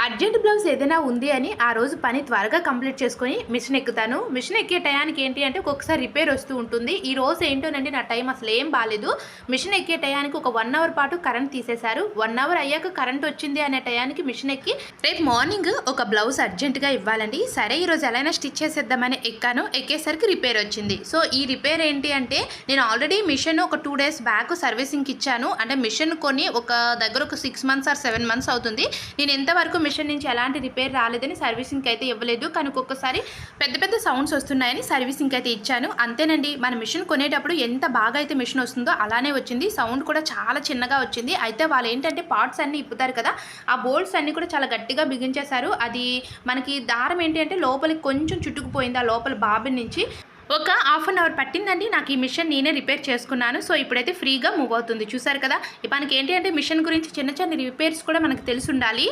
Urgent blouse ఏదైనా ఉంది అని ఆ రోజు పని త్వరగా కంప్లీట్ చేసుకొని మిషన్ ఎక్కుతాను. మిషన్ ఎక్కే టయానికి ఏంటి అంటే ఒక్కొక్కసారి రిపేర్ వస్తూ ఉంటుంది. ఈ రోజు ఏంటోనండి నా టైం అసలు ఏం బాలేదు. మిషన్ ఎక్కే టయానికి ఒక 1 అవర్ పాటు కరెంట్ తీసేశారు. 1 అవర్ అయ్యాక కరెంట్ వచ్చింది అనే టయానికి మిషన్ ఎక్కి రేపు మార్నింగ్ ఒక బ్లౌజ్ అర్జెంటుగా ఇవ్వాలండి. సరే ఈరోజు ఎలా అయినా స్టిచ్ చేసేద్దామని ఎక్కాను. ఎక్కేసరికి రిపేర్ వచ్చింది. సో ఈ రిపేర్ ఏంటి అంటే నేను ఆల్రెడీ మిషన్ ఒక 2 డేస్ బ్యాక్ సర్వీసింగ్కి ఇచ్చాను. అంటే మిషన్ కొని ఒక దగ్గర ఒక 6 మంత్స్ ఆర్ 7 మంత్స్ అవుతుంది. నేను ఎంతవరకు మిషన్ నుంచి ఎలాంటి రిపేర్ రాలేదని సర్వీసింగ్కి అయితే ఇవ్వలేదు. కానీ ఒక్కొక్కసారి పెద్ద పెద్ద సౌండ్స్ వస్తున్నాయని సర్వీసింగ్కి అయితే ఇచ్చాను. అంతేనండి, మన మిషన్ కొనేటప్పుడు ఎంత బాగా అయితే మిషన్ వస్తుందో అలానే వచ్చింది. సౌండ్ కూడా చాలా చిన్నగా వచ్చింది. అయితే వాళ్ళు ఏంటంటే పార్ట్స్ అన్నీ ఇప్పుతారు కదా, ఆ బోల్ట్స్ అన్నీ కూడా చాలా గట్టిగా బిగించేశారు. అది మనకి దారం ఏంటి అంటే లోపలికి కొంచెం చుట్టుకుపోయింది ఆ లోపల బాబిన్ నుంచి. ఒక హాఫ్ అన్ అవర్ పట్టిందండి నాకు ఈ మిషన్ నేనే రిపేర్ చేసుకున్నాను. సో ఇప్పుడైతే ఫ్రీగా మూవ్ అవుతుంది. చూసారు కదా, మనకి ఏంటి అంటే మిషన్ గురించి చిన్న చిన్న రిపేర్స్ కూడా మనకు తెలిసి ఉండాలి.